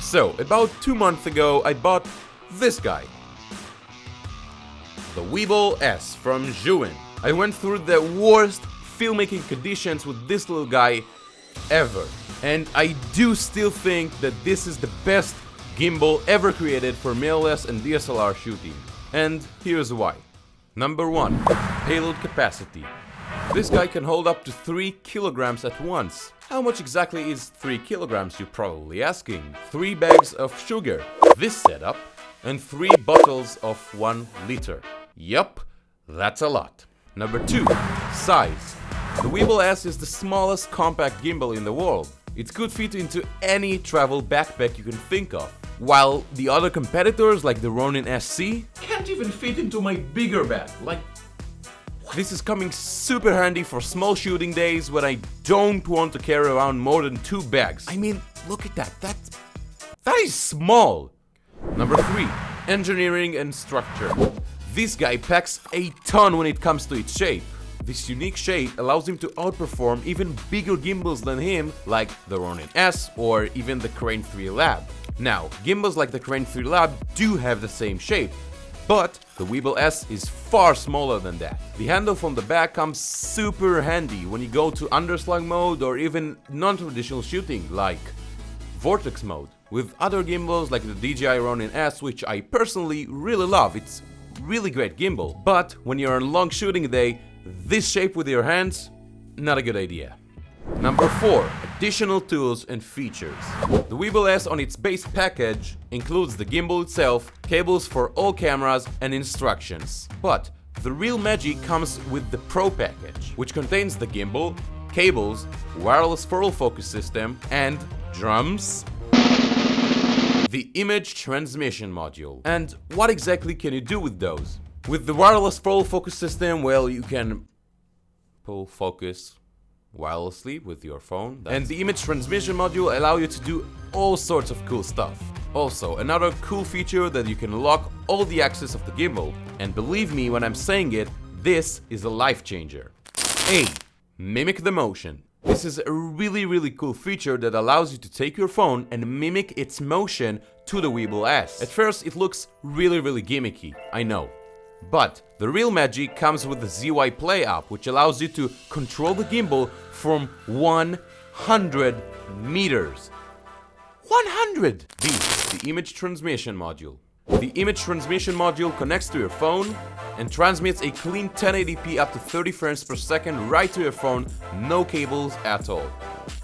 So, about 2 months ago, I bought this guy. The WEEBILL S from ZHIYUN. I went through the worst filmmaking conditions with this little guy ever. And I do still think that this is the best gimbal ever created for mirrorless and DSLR shooting. And here's why. Number 1. Payload capacity. This guy can hold up to 3 kilograms at once. How much exactly is 3 kilograms, you're probably asking? 3 bags of sugar, this setup, and 3 bottles of 1 liter. Yup, that's a lot. Number 2. Size. The WEEBILL S is the smallest compact gimbal in the world. It could fit into any travel backpack you can think of, while the other competitors like the Ronin SC can't even fit into my bigger bag. Like, this is coming super handy for small shooting days when I don't want to carry around more than 2 bags. I mean, look at that, that is small. Number 3. Engineering and structure. This guy packs a ton when it comes to its shape. This unique shape allows him to outperform even bigger gimbals than him, like the Ronin S or even the Crane 3 Lab. Now, gimbals like the Crane 3 Lab do have the same shape, but the WEEBILL S is far smaller than that. The handle from the back comes super handy when you go to underslung mode or even non-traditional shooting like vortex mode. With other gimbals like the DJI Ronin S, which I personally really love, it's really great gimbal, but when you're on a long shooting day, this shape with your hands, not a good idea. Number 4. Additional tools and features. The WEEBILL S on its base package includes the gimbal itself, cables for all cameras, and instructions. But the real magic comes with the Pro package, which contains the gimbal, cables, wireless full focus system, and drums, the image transmission module. And what exactly can you do with those? With the wireless full focus system, well, you can pull focus wirelessly with your phone. And the image transmission module allow you to do all sorts of cool stuff. Also, another cool feature that you can lock all the axes of the gimbal. And believe me when I'm saying it, this is a life changer. A. Mimic the motion. This is a really cool feature that allows you to take your phone and mimic its motion to the WEEBILL S. At first it looks really gimmicky, I know. But the real magic comes with the ZHIYUN Play app, which allows you to control the gimbal from 100 meters. 100! B. The image transmission module. The image transmission module connects to your phone and transmits a clean 1080p up to 30 frames per second right to your phone, no cables at all.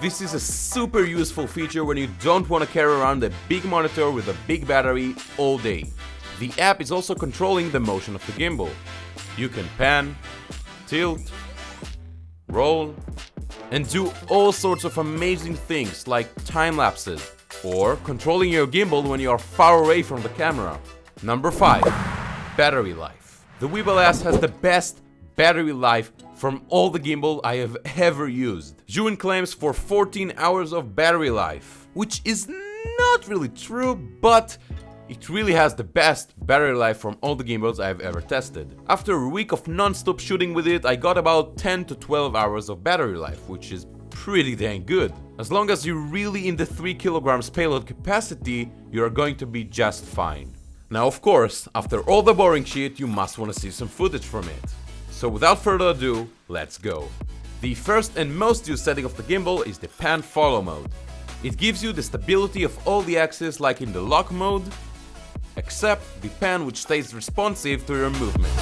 This is a super useful feature when you don't want to carry around a big monitor with a big battery all day. The app is also controlling the motion of the gimbal. You can pan, tilt, roll, and do all sorts of amazing things like time lapses, or controlling your gimbal when you are far away from the camera. Number 5. Battery life. The WEEBILL S has the best battery life from all the gimbal I have ever used. ZHIYUN claims for 14 hours of battery life, which is not really true, but it really has the best battery life from all the gimbals I've ever tested. After a week of non-stop shooting with it, I got about 10 to 12 hours of battery life, which is pretty dang good. As long as you're really in the 3 kilograms payload capacity, you're going to be just fine. Now of course, after all the boring shit, you must want to see some footage from it. So without further ado, let's go. The first and most used setting of the gimbal is the pan follow mode. It gives you the stability of all the axes like in the lock mode, except the pan, which stays responsive to your movement.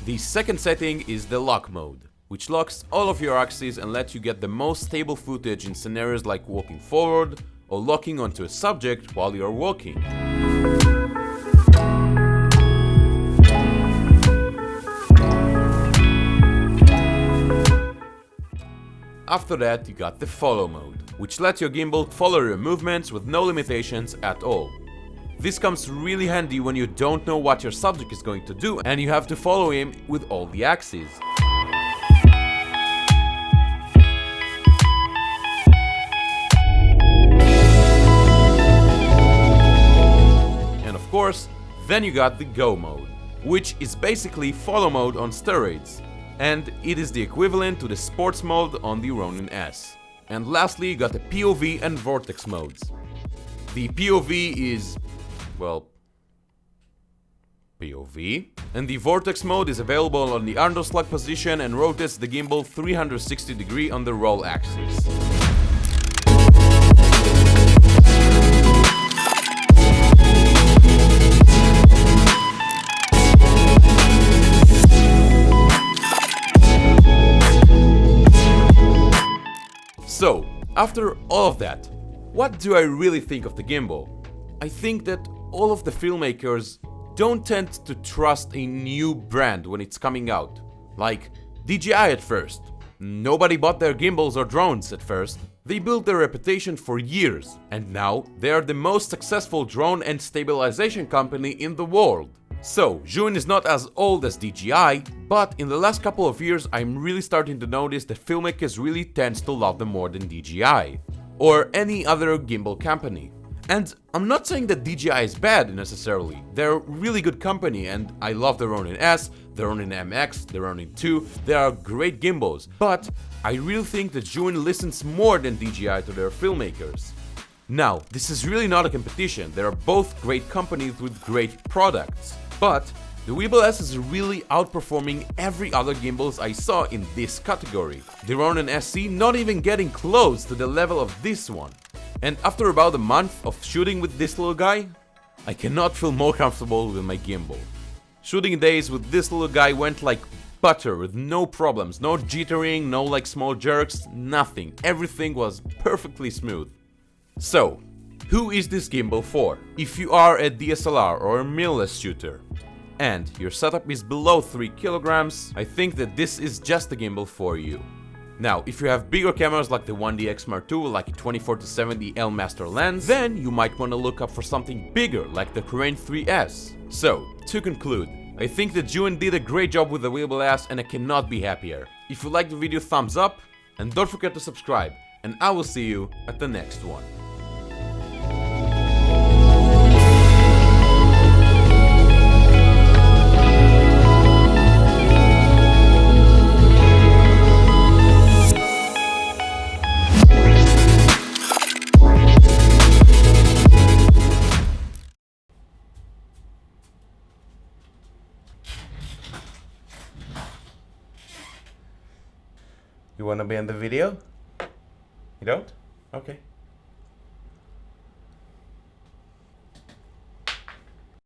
The second setting is the lock mode, which locks all of your axes and lets you get the most stable footage in scenarios like walking forward or locking onto a subject while you're walking. After that, you got the follow mode, which lets your gimbal follow your movements with no limitations at all. This comes really handy when you don't know what your subject is going to do and you have to follow him with all the axes. And of course, then you got the go mode, which is basically follow mode on steroids, and it is the equivalent to the sports mode on the Ronin S. And lastly, you got the POV and vortex modes. The POV is, well, POV, and the vortex mode is available on the underslug position and rotates the gimbal 360 degrees on the roll axis. So, after all of that, what do I really think of the gimbal? I think that all of the filmmakers don't tend to trust a new brand when it's coming out. Like DJI at first. Nobody bought their gimbals or drones at first. They built their reputation for years, and now they are the most successful drone and stabilization company in the world. So, ZHIYUN is not as old as DJI, but in the last couple of years I'm really starting to notice that filmmakers really tend to love them more than DJI, or any other gimbal company. And I'm not saying that DJI is bad necessarily, they're a really good company and I love the Ronin S, the Ronin MX, the Ronin 2, they are great gimbals, but I really think that ZHIYUN listens more than DJI to their filmmakers. Now, this is really not a competition, they are both great companies with great products. But the WEEBILL S is really outperforming every other gimbals I saw in this category. The Ronin SC not even getting close to the level of this one. And after about a month of shooting with this little guy, I cannot feel more comfortable with my gimbal. Shooting days with this little guy went like butter with no problems, no jittering, no like small jerks, nothing. Everything was perfectly smooth. So, who is this gimbal for? If you are a DSLR or a mirrorless shooter and your setup is below 3 kilograms, I think that this is just the gimbal for you. Now, if you have bigger cameras like the 1DX Mark II, like a 24-70 L master lens, then you might want to look up for something bigger like the Crane 3S. So, to conclude, I think that ZHIYUN did a great job with the WEEBILL S and I cannot be happier. If you liked the video, thumbs up, and don't forget to subscribe, and I will see you at the next one. You wanna be in the video? You don't? Okay.